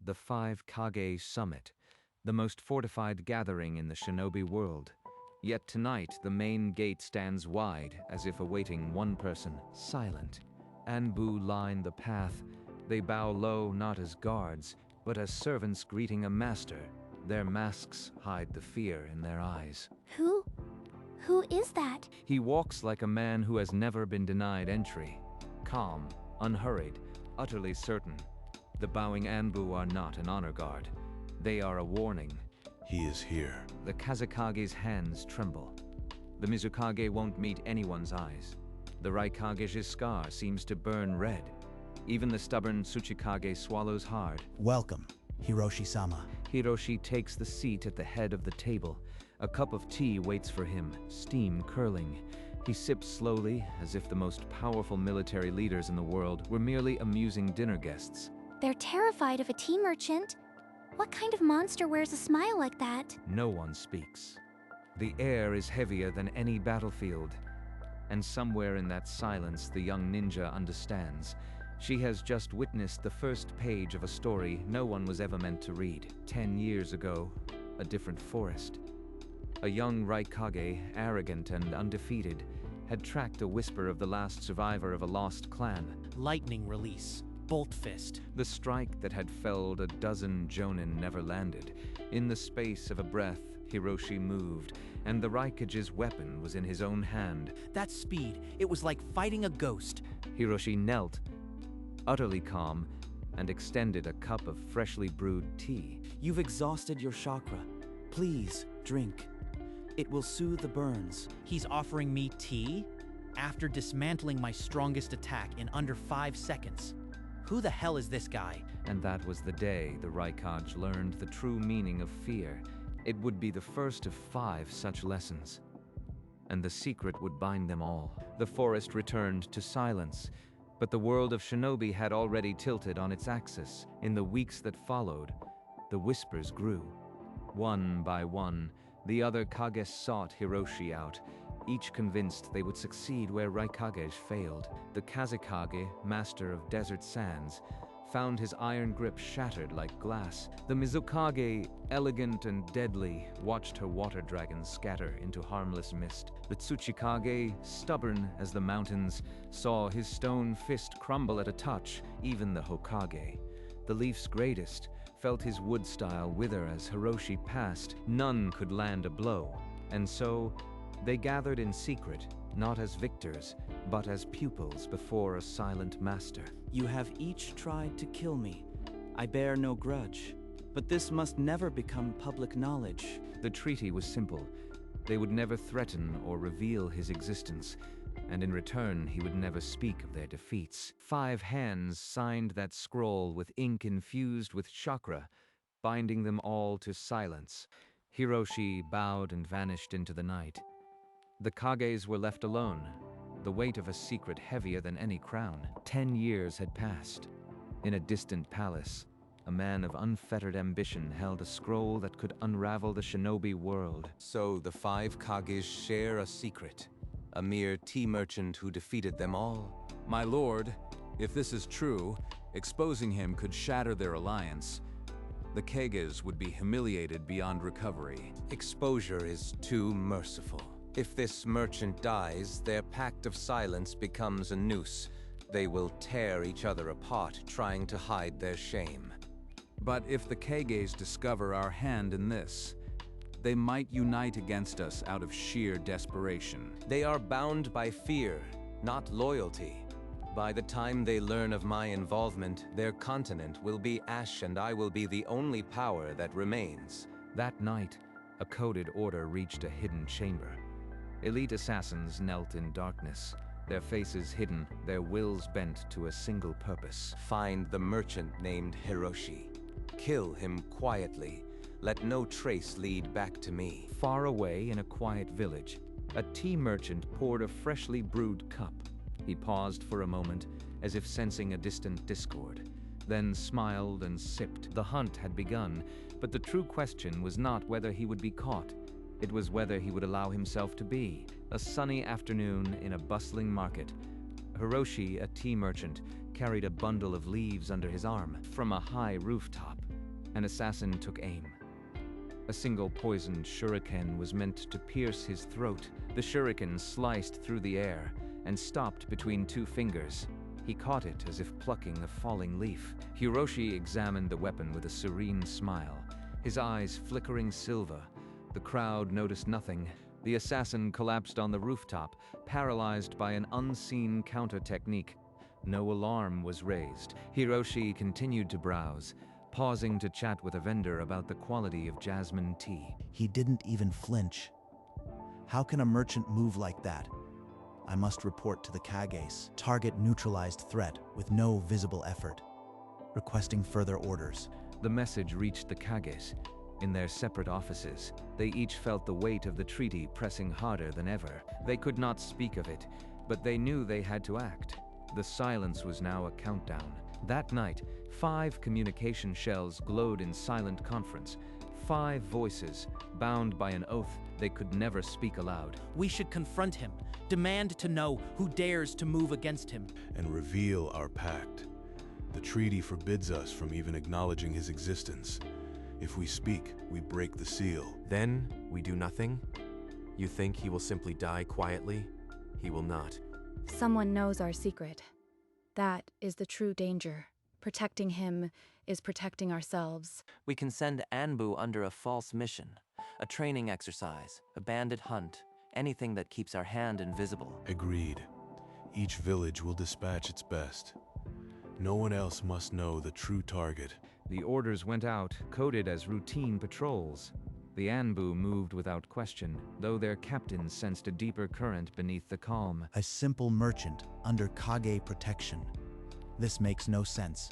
the 5 Kage Summit, the most fortified gathering in the shinobi world. Yet tonight, the main gate stands wide, as if awaiting one person, silent. Anbu line the path. They bow low not as guards, but as servants greeting a master. Their masks hide the fear in their eyes. Who is that? He walks like a man who has never been denied entry. Calm, unhurried, utterly certain. The bowing Anbu are not an honor guard. They are a warning. He is here. The Kazekage's hands tremble. The Mizukage won't meet anyone's eyes. The Raikage's scar seems to burn red. Even the stubborn Tsuchikage swallows hard. Welcome, Hiroshi-sama. Hiroshi takes the seat at the head of the table. A cup of tea waits for him, steam curling. He sips slowly, as if the most powerful military leaders in the world were merely amusing dinner guests. They're terrified of a tea merchant. What kind of monster wears a smile like that? No one speaks. The air is heavier than any battlefield. And somewhere in that silence, the young ninja understands. She has just witnessed the first page of a story no one was ever meant to read. 10 years ago, a different forest. A young Raikage, arrogant and undefeated, had tracked a whisper of the last survivor of a lost clan. Lightning release. Bolt fist. The strike that had felled a dozen jonin never landed. In the space of a breath, Hiroshi moved, and the Raikage's weapon was in his own hand. That speed, it was like fighting a ghost. Hiroshi knelt, utterly calm, and extended a cup of freshly brewed tea. You've exhausted your chakra. Please, drink. It will soothe the burns. He's offering me tea? After dismantling my strongest attack in under 5 seconds. Who the hell is this guy? And that was the day the Raikage learned the true meaning of fear. It would be the first of 5 such lessons. And the secret would bind them all. The forest returned to silence, but the world of shinobi had already tilted on its axis. In the weeks that followed, the whispers grew. One by one, the other Kages sought Hiroshi out, each convinced they would succeed where Raikage failed. The Kazekage, master of desert sands, found his iron grip shattered like glass. The Mizukage, elegant and deadly, watched her water dragons scatter into harmless mist. The Tsuchikage, stubborn as the mountains, saw his stone fist crumble at a touch. Even the Hokage, the Leaf's greatest, felt his wood style wither as Hiroshi passed. None could land a blow, and so they gathered in secret, not as victors, but as pupils before a silent master. You have each tried to kill me. I bear no grudge, but this must never become public knowledge. The treaty was simple. They would never threaten or reveal his existence, and in return he would never speak of their defeats. 5 hands signed that scroll with ink infused with chakra, binding them all to silence. Hiroshi bowed and vanished into the night. The Kages were left alone, the weight of a secret heavier than any crown. 10 years had passed. In a distant palace, a man of unfettered ambition held a scroll that could unravel the shinobi world. So the 5 Kages share a secret. A mere tea merchant who defeated them all. My lord, if this is true, exposing him could shatter their alliance. The Kages would be humiliated beyond recovery. Exposure is too merciful. If this merchant dies, their pact of silence becomes a noose. They will tear each other apart, trying to hide their shame. But if the Kages discover our hand in this, they might unite against us out of sheer desperation. They are bound by fear, not loyalty. By the time they learn of my involvement, their continent will be ash and I will be the only power that remains. That night, a coded order reached a hidden chamber. Elite assassins knelt in darkness, their faces hidden, their wills bent to a single purpose. Find the merchant named Hiroshi. Kill him quietly. Let no trace lead back to me. Far away in a quiet village, a tea merchant poured a freshly brewed cup. He paused for a moment, as if sensing a distant discord, then smiled and sipped. The hunt had begun, but the true question was not whether he would be caught. It was whether he would allow himself to be. A sunny afternoon in a bustling market. Hiroshi, a tea merchant, carried a bundle of leaves under his arm. From a high rooftop, an assassin took aim. A single poisoned shuriken was meant to pierce his throat. The shuriken sliced through the air and stopped between two fingers. He caught it as if plucking a falling leaf. Hiroshi examined the weapon with a serene smile, his eyes flickering silver. The crowd noticed nothing. The assassin collapsed on the rooftop, paralyzed by an unseen counter technique. No alarm was raised. Hiroshi continued to browse, pausing to chat with a vendor about the quality of jasmine tea. He didn't even flinch. How can a merchant move like that? I must report to the Kages. Target neutralized threat with no visible effort. Requesting further orders. The message reached the Kages. In their separate offices, they each felt the weight of the treaty pressing harder than ever. They could not speak of it, but they knew they had to act. The silence was now a countdown. That night, 5 communication shells glowed in silent conference. 5 voices, bound by an oath they could never speak aloud. We should confront him, demand to know who dares to move against him. And reveal our pact. The treaty forbids us from even acknowledging his existence. If we speak, we break the seal. Then we do nothing? You think he will simply die quietly? He will not. Someone knows our secret. That is the true danger. Protecting him is protecting ourselves. We can send Anbu under a false mission, a training exercise, a bandit hunt, anything that keeps our hand invisible. Agreed. Each village will dispatch its best. No one else must know the true target. The orders went out, coded as routine patrols. The Anbu moved without question, though their captains sensed a deeper current beneath the calm. A simple merchant under Kage protection. This makes no sense,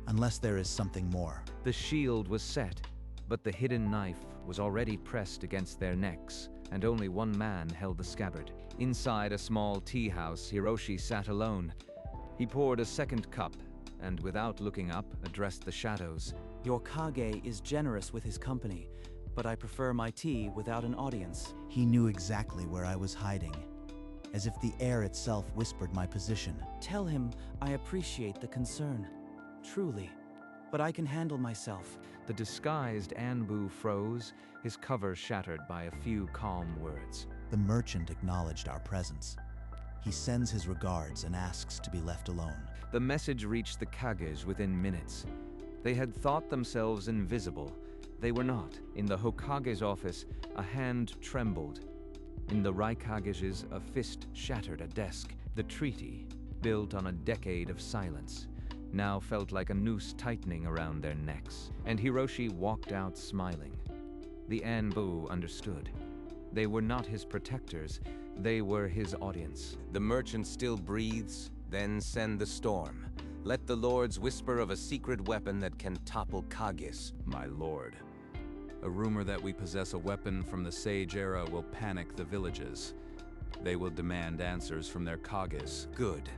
unless there is something more. The shield was set, but the hidden knife was already pressed against their necks, and only one man held the scabbard. Inside a small tea house, Hiroshi sat alone. He poured a second cup, and without looking up, addressed the shadows. Your Kage is generous with his company, but I prefer my tea without an audience. He knew exactly where I was hiding, as if the air itself whispered my position. Tell him I appreciate the concern, truly, but I can handle myself. The disguised Anbu froze, his cover shattered by a few calm words. The merchant acknowledged our presence. He sends his regards and asks to be left alone. The message reached the Kages within minutes. They had thought themselves invisible. They were not. In the Hokage's office, a hand trembled. In the Raikage's, a fist shattered a desk. The treaty, built on a decade of silence, now felt like a noose tightening around their necks. And Hiroshi walked out smiling. The Anbu understood. They were not his protectors, they were his audience. The merchant still breathes, then send the storm. Let the lords whisper of a secret weapon that can topple Kages. My lord. A rumor that we possess a weapon from the Sage era will panic the villages. They will demand answers from their Kages. Good.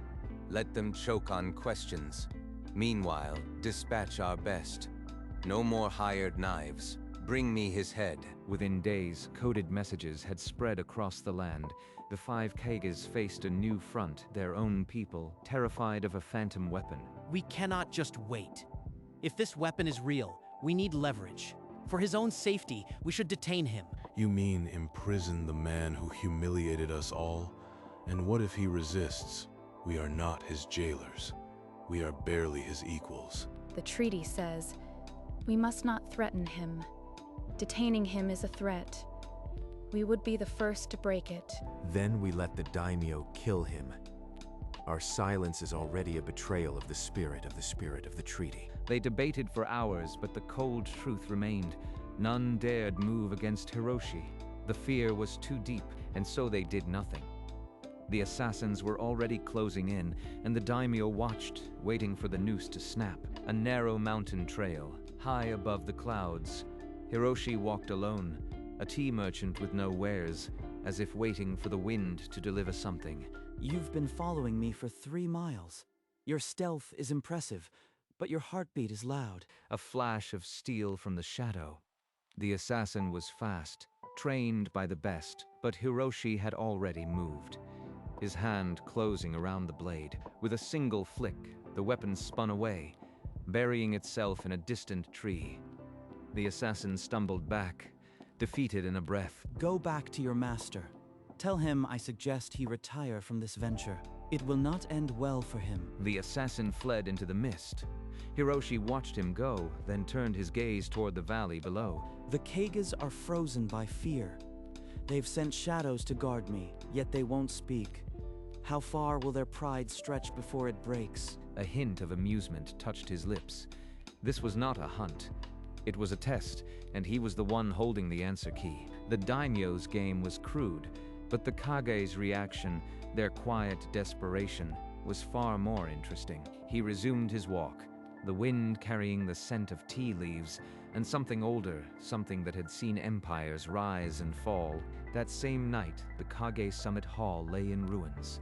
Let them choke on questions. Meanwhile, dispatch our best. No more hired knives. Bring me his head. Within days, coded messages had spread across the land. The 5 Kages faced a new front, their own people, terrified of a phantom weapon. We cannot just wait. If this weapon is real, we need leverage. For his own safety, we should detain him. You mean imprison the man who humiliated us all? And what if he resists? We are not his jailers. We are barely his equals. The treaty says we must not threaten him. Detaining him is a threat. We would be the first to break it. Then we let the daimyo kill him. Our silence is already a betrayal of the spirit of the treaty. They debated for hours, but the cold truth remained. None dared move against Hiroshi. The fear was too deep, and so they did nothing. The assassins were already closing in, and the daimyo watched, waiting for the noose to snap. A narrow mountain trail, high above the clouds. Hiroshi walked alone, a tea merchant with no wares, as if waiting for the wind to deliver something. You've been following me for 3 miles. Your stealth is impressive, but your heartbeat is loud. A flash of steel from the shadow. The assassin was fast, trained by the best, but Hiroshi had already moved. His hand closing around the blade. With a single flick, The weapon spun away, burying itself in a distant tree. The assassin stumbled back, defeated in a breath. Go back to your master. Tell him I suggest he retire from this venture. It will not end well for him. The assassin fled into the mist. Hiroshi watched him go, then turned his gaze toward the valley below. The Kages are frozen by fear. They've sent shadows to guard me, yet they won't speak. How far will their pride stretch before it breaks? A hint of amusement touched his lips. This was not a hunt. It was a test, and he was the one holding the answer key. The daimyo's game was crude, but the Kage's reaction, their quiet desperation, was far more interesting. He resumed his walk, the wind carrying the scent of tea leaves, and something older, something that had seen empires rise and fall. That same night, the Kage Summit Hall lay in ruins.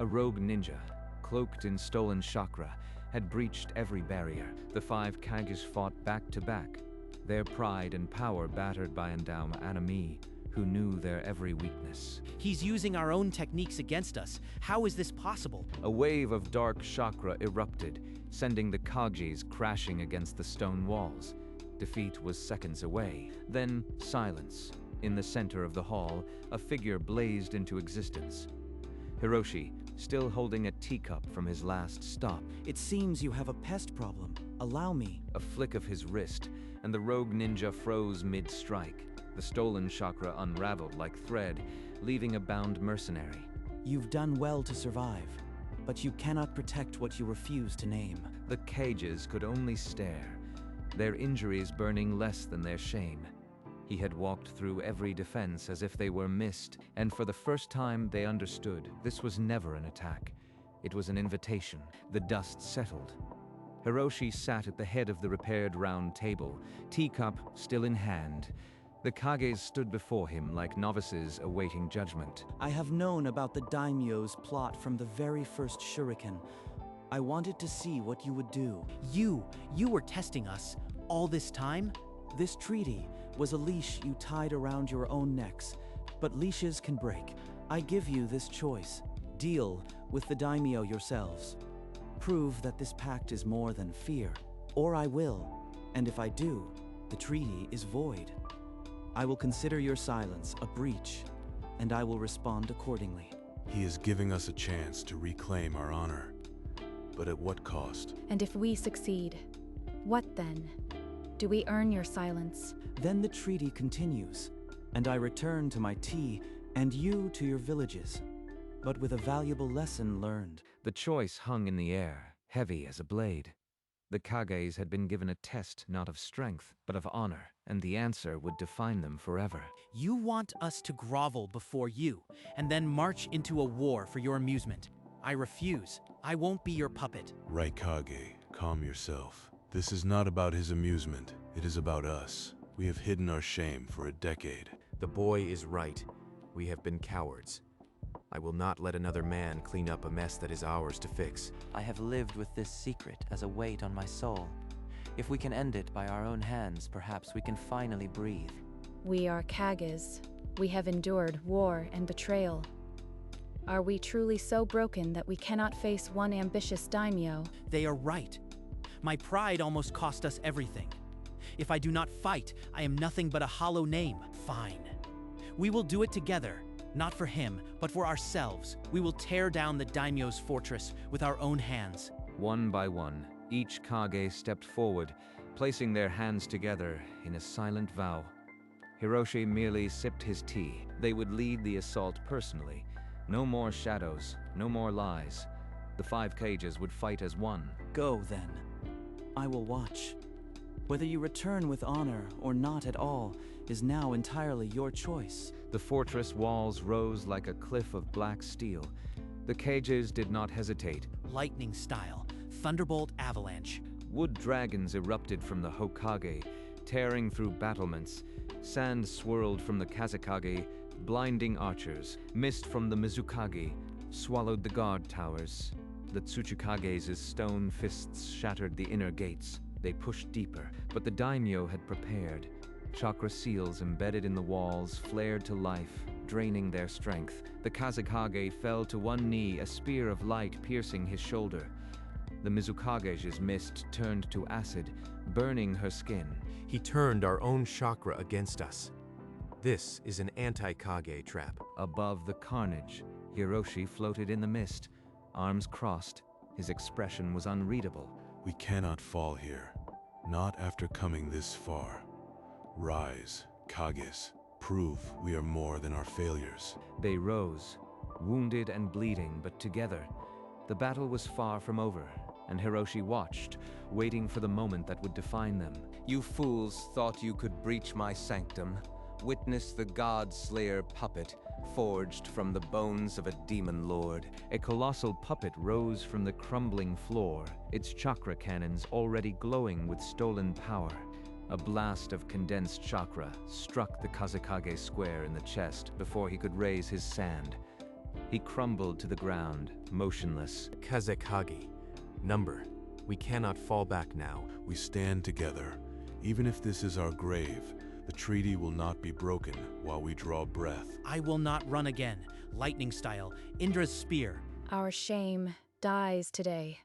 A rogue ninja, cloaked in stolen chakra, had breached every barrier. The 5 Kages fought back to back, their pride and power battered by Ndauma Anami, who knew their every weakness. He's using our own techniques against us. How is this possible? A wave of dark chakra erupted, sending the Kages crashing against the stone walls. Defeat was seconds away. Then silence. In the center of the hall, a figure blazed into existence. Hiroshi, still holding a teacup from his last stop. It seems you have a pest problem. Allow me. A flick of his wrist, and the rogue ninja froze mid-strike. The stolen chakra unraveled like thread, leaving a bound mercenary. You've done well to survive, but you cannot protect what you refuse to name. The Kages could only stare, their injuries burning less than their shame. He had walked through every defense as if they were missed, and for the first time they understood this was never an attack. It was an invitation. The dust settled. Hiroshi sat at the head of the repaired round table, teacup still in hand. The Kages stood before him like novices awaiting judgment. I have known about the daimyo's plot from the very first shuriken. I wanted to see what you would do. You were testing us all this time? This treaty was a leash you tied around your own necks, but leashes can break. I give you this choice. Deal with the daimyo yourselves. Prove that this pact is more than fear, or I will, and if I do, the treaty is void. I will consider your silence a breach, and I will respond accordingly. He is giving us a chance to reclaim our honor, but at what cost? And if we succeed, what then? Do we earn your silence? Then the treaty continues, and I return to my tea, and you to your villages, but with a valuable lesson learned. The choice hung in the air, heavy as a blade. The Kages had been given a test not of strength, but of honor, and the answer would define them forever. You want us to grovel before you, and then march into a war for your amusement. I refuse. I won't be your puppet. Right, Kage. Calm yourself. This is not about his amusement. It is about us. We have hidden our shame for a decade. The boy is right. We have been cowards. I will not let another man clean up a mess that is ours to fix. I have lived with this secret as a weight on my soul. If we can end it by our own hands, perhaps we can finally breathe. We are Kages. We have endured war and betrayal. Are we truly so broken that we cannot face one ambitious daimyo? They are right. My pride almost cost us everything. If I do not fight, I am nothing but a hollow name. Fine. We will do it together. Not for him, but for ourselves. We will tear down the daimyo's fortress with our own hands. One by one, each Kage stepped forward, placing their hands together in a silent vow. Hiroshi merely sipped his tea. They would lead the assault personally. No more shadows, no more lies. The 5 Kages would fight as one. Go, then. I will watch. Whether you return with honor or not at all is now entirely your choice. The fortress walls rose like a cliff of black steel. The Kages did not hesitate. Lightning style, thunderbolt avalanche. Wood dragons erupted from the Hokage, tearing through battlements. Sand swirled from the Kazekage, blinding archers. Mist from the Mizukage swallowed the guard towers. The Tsuchikage's stone fists shattered the inner gates. They pushed deeper, but the daimyo had prepared. Chakra seals embedded in the walls flared to life, draining their strength. The Kazekage fell to one knee, a spear of light piercing his shoulder. The Mizukage's mist turned to acid, burning her skin. He turned our own chakra against us. This is an anti-Kage trap. Above the carnage, Hiroshi floated in the mist, arms crossed. His expression was unreadable. We cannot fall here, not after coming this far. Rise, Kages. Prove we are more than our failures. They rose, wounded and bleeding, but together. The battle was far from over, and Hiroshi watched, waiting for the moment that would define them. You fools thought you could breach my sanctum. Witness the God-slayer puppet, forged from the bones of a demon lord. A colossal puppet rose from the crumbling floor, its chakra cannons already glowing with stolen power. A blast of condensed chakra struck the Kazekage square in the chest before he could raise his sand. He crumbled to the ground, motionless. Kazekage. Number. We cannot fall back now. We stand together. Even if this is our grave, the treaty will not be broken while we draw breath. I will not run again, lightning style, Indra's spear. Our shame dies today.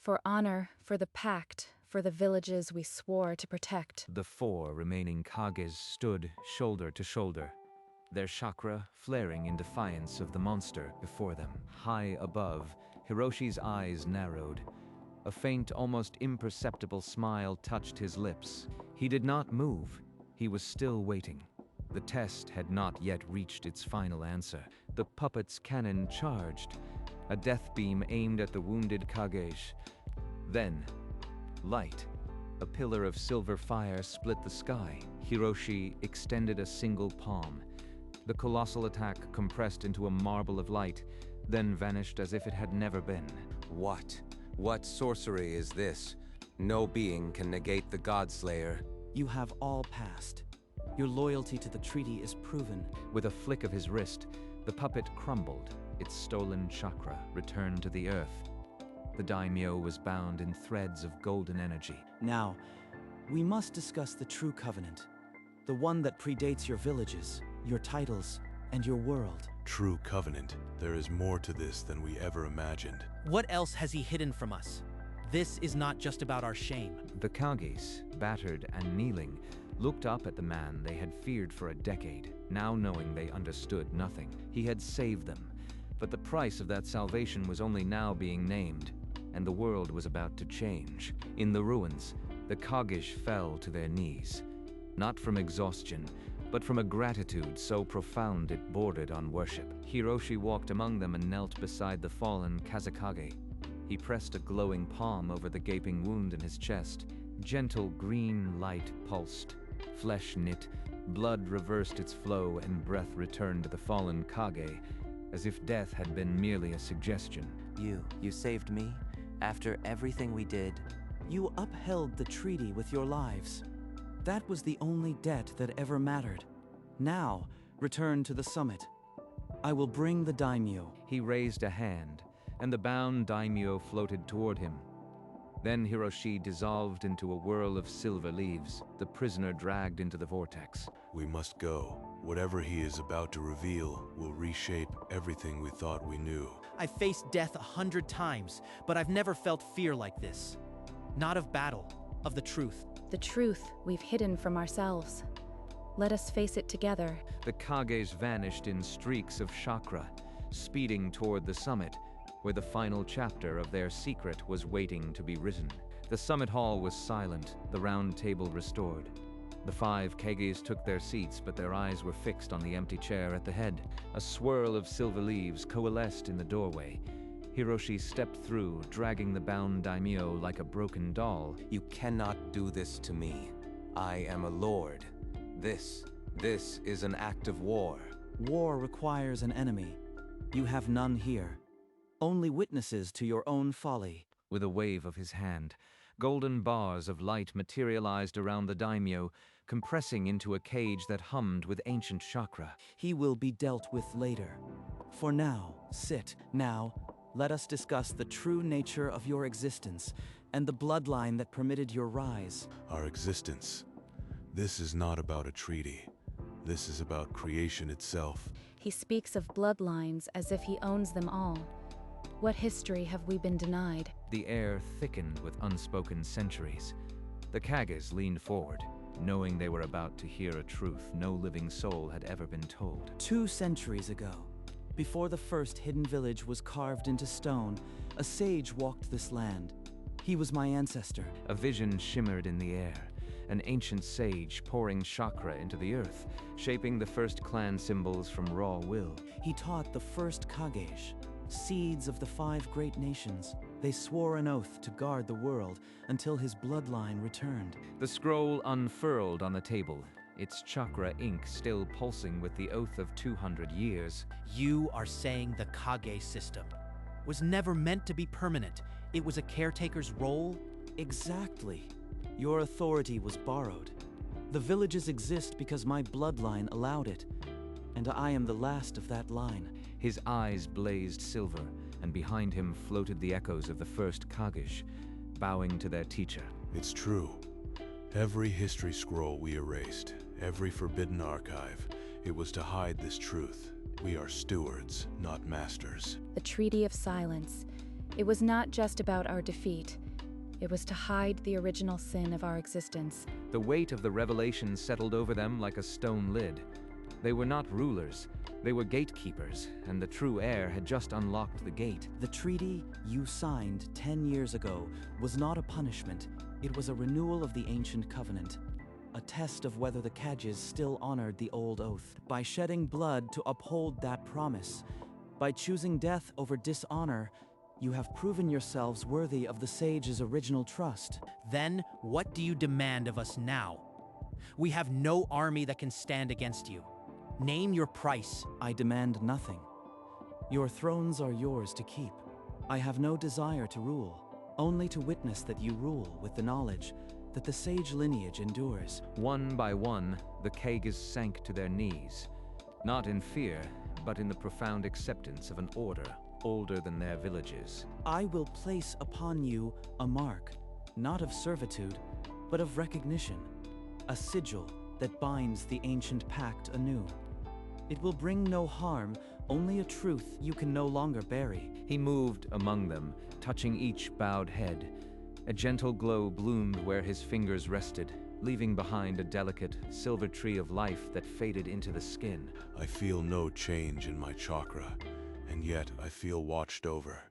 For honor, for the pact, for the villages we swore to protect. The 4 remaining Kages stood shoulder to shoulder, their chakra flaring in defiance of the monster before them. High above, Hiroshi's eyes narrowed. A faint, almost imperceptible smile touched his lips. He did not move. He was still waiting. The test had not yet reached its final answer. The puppet's cannon charged, a death beam aimed at the wounded Kage. Then, light. A pillar of silver fire split the sky. Hiroshi extended a single palm. The colossal attack compressed into a marble of light, then vanished as if it had never been. What sorcery is this? No being can negate the God-slayer. You have all passed. Your loyalty to the treaty is proven. With a flick of his wrist, the puppet crumbled. Its stolen chakra returned to the earth. The daimyo was bound in threads of golden energy. Now, we must discuss the true covenant. The one that predates your villages, your titles, and your world. True covenant. There is more to this than we ever imagined. What else has he hidden from us? This is not just about our shame. The Kages, battered and kneeling, looked up at the man they had feared for a decade, now knowing they understood nothing. He had saved them, but the price of that salvation was only now being named, and the world was about to change. In the ruins, the Kages fell to their knees, not from exhaustion, but from a gratitude so profound it bordered on worship. Hiroshi walked among them and knelt beside the fallen Kazekage. He pressed a glowing palm over the gaping wound in his chest. Gentle green light pulsed. Flesh knit, blood reversed its flow, and breath returned to the fallen Kage, as if death had been merely a suggestion. You saved me? After everything we did? You upheld the treaty with your lives. That was the only debt that ever mattered. Now, return to the summit. I will bring the daimyo. He raised a hand, and the bound daimyo floated toward him. Then Hiroshi dissolved into a whirl of silver leaves, the prisoner dragged into the vortex. We must go. Whatever he is about to reveal will reshape everything we thought we knew. I've faced death 100 times, but I've never felt fear like this. Not of battle, of the truth. The truth we've hidden from ourselves. Let us face it together. The Kages vanished in streaks of chakra, speeding toward the summit, where the final chapter of their secret was waiting to be written. The summit hall was silent, the round table restored. The 5 Kages took their seats, but their eyes were fixed on the empty chair at the head. A swirl of silver leaves coalesced in the doorway. Hiroshi stepped through, dragging the bound daimyo like a broken doll. You cannot do this to me. I am a lord. This is an act of war. War requires an enemy. You have none here. Only witnesses to your own folly. With a wave of his hand, golden bars of light materialized around the daimyo, compressing into a cage that hummed with ancient chakra. He will be dealt with later. For now, sit. Now, let us discuss the true nature of your existence and the bloodline that permitted your rise. Our existence. This is not about a treaty. This is about creation itself. He speaks of bloodlines as if he owns them all. What history have we been denied? The air thickened with unspoken centuries. The Kages leaned forward, knowing they were about to hear a truth no living soul had ever been told. 2 centuries ago, before the first hidden village was carved into stone, a sage walked this land. He was my ancestor. A vision shimmered in the air, an ancient sage pouring chakra into the earth, shaping the first clan symbols from raw will. He taught the first Kages, seeds of the 5 great nations. They swore an oath to guard the world until his bloodline returned. The scroll unfurled on the table, its chakra ink still pulsing with the oath of 200 years. You are saying the Kage system was never meant to be permanent. It was a caretaker's role? Exactly. Your authority was borrowed. The villages exist because my bloodline allowed it, and I am the last of that line. His eyes blazed silver, and behind him floated the echoes of the first Kages, bowing to their teacher. It's true. Every history scroll we erased, every forbidden archive, it was to hide this truth. We are stewards, not masters. The Treaty of Silence. It was not just about our defeat. It was to hide the original sin of our existence. The weight of the revelation settled over them like a stone lid. They were not rulers, they were gatekeepers, and the true heir had just unlocked the gate. The treaty you signed 10 years ago was not a punishment. It was a renewal of the ancient covenant, a test of whether the Kages still honored the old oath. By shedding blood to uphold that promise, by choosing death over dishonor, you have proven yourselves worthy of the sage's original trust. Then, what do you demand of us now? We have no army that can stand against you. Name your price. I demand nothing. Your thrones are yours to keep. I have no desire to rule, only to witness that you rule with the knowledge that the sage lineage endures. One by one, the Kages sank to their knees, not in fear, but in the profound acceptance of an order older than their villages. I will place upon you a mark, not of servitude, but of recognition, a sigil that binds the ancient pact anew. It will bring no harm, only a truth you can no longer bury. He moved among them, touching each bowed head. A gentle glow bloomed where his fingers rested, leaving behind a delicate silver tree of life that faded into the skin. I feel no change in my chakra, and yet I feel watched over.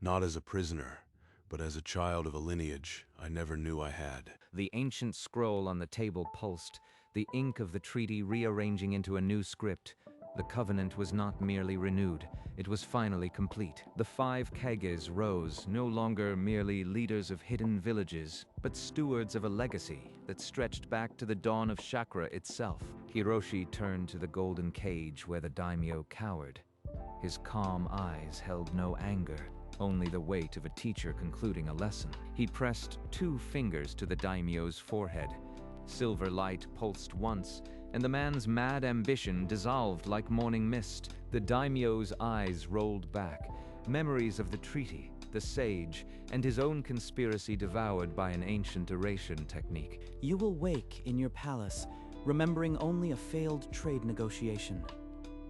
Not as a prisoner, but as a child of a lineage I never knew I had. The ancient scroll on the table pulsed, the ink of the treaty rearranging into a new script. The covenant was not merely renewed, it was finally complete. The 5 Kages rose, no longer merely leaders of hidden villages, but stewards of a legacy that stretched back to the dawn of chakra itself. Hiroshi turned to the golden cage where the daimyo cowered. His calm eyes held no anger, only the weight of a teacher concluding a lesson. He pressed 2 fingers to the daimyo's forehead. Silver light pulsed once, and the man's mad ambition dissolved like morning mist. The daimyo's eyes rolled back, memories of the treaty, the sage, and his own conspiracy devoured by an ancient erasure technique. You will wake in your palace, remembering only a failed trade negotiation.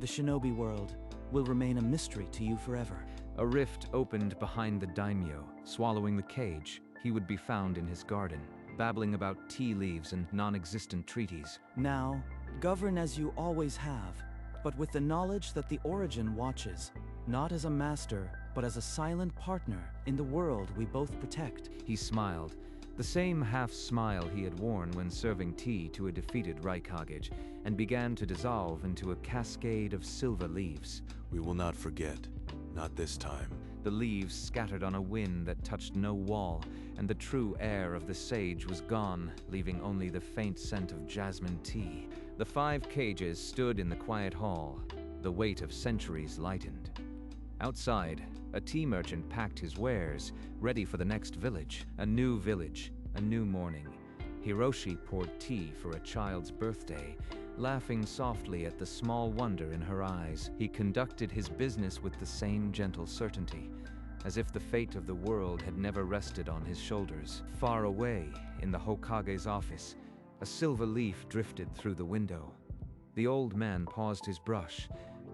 The shinobi world will remain a mystery to you forever. A rift opened behind the daimyo, swallowing the cage. He would be found in his garden, babbling about tea leaves and non-existent treaties. Now, govern as you always have, but with the knowledge that the Origin watches, not as a master, but as a silent partner in the world we both protect. He smiled, the same half-smile he had worn when serving tea to a defeated Raikage, and began to dissolve into a cascade of silver leaves. We will not forget, not this time. The leaves scattered on a wind that touched no wall, and the true air of the sage was gone, leaving only the faint scent of jasmine tea. The 5 Kages stood in the quiet hall, the weight of centuries lightened. Outside, a tea merchant packed his wares, ready for the next village. A new village, a new morning. Hiroshi poured tea for a child's birthday, laughing softly at the small wonder in her eyes. He conducted his business with the same gentle certainty, as if the fate of the world had never rested on his shoulders. Far away, in the Hokage's office, a silver leaf drifted through the window. The old man paused his brush,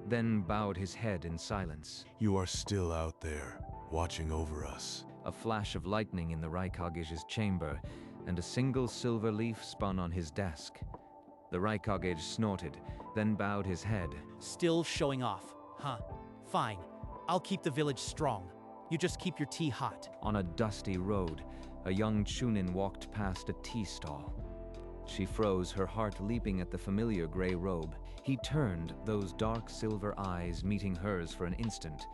then bowed his head in silence. You are still out there, watching over us. A flash of lightning in the Kage's chamber, and a single silver leaf spun on his desk. The Kage snorted, then bowed his head. Still showing off, huh? Fine. I'll keep the village strong. You just keep your tea hot. On a dusty road, a young chunin walked past a tea stall. She froze, her heart leaping at the familiar gray robe. He turned, those dark silver eyes meeting hers for an instant.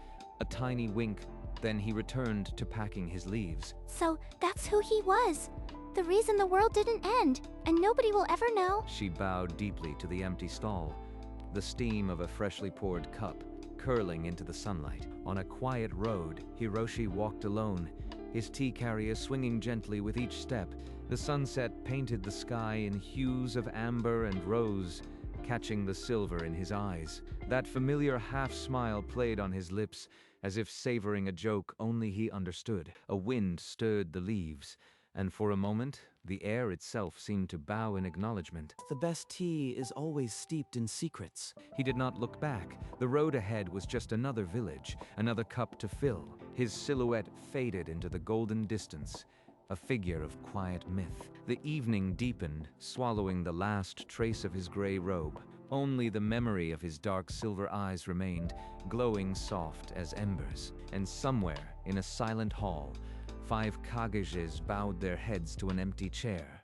A tiny wink, then he returned to packing his leaves. So that's who he was. The reason the world didn't end, and nobody will ever know. She bowed deeply to the empty stall, the steam of a freshly poured cup curling into the sunlight. On a quiet road, Hiroshi walked alone, his tea carrier swinging gently with each step. The sunset painted the sky in hues of amber and rose, catching the silver in his eyes. That familiar half-smile played on his lips, as if savoring a joke only he understood. A wind stirred the leaves, and for a moment, the air itself seemed to bow in acknowledgement. The best tea is always steeped in secrets. He did not look back. The road ahead was just another village, another cup to fill. His silhouette faded into the golden distance, a figure of quiet myth. The evening deepened, swallowing the last trace of his gray robe. Only the memory of his dark silver eyes remained, glowing soft as embers. And somewhere, in a silent hall, 5 Kages bowed their heads to an empty chair.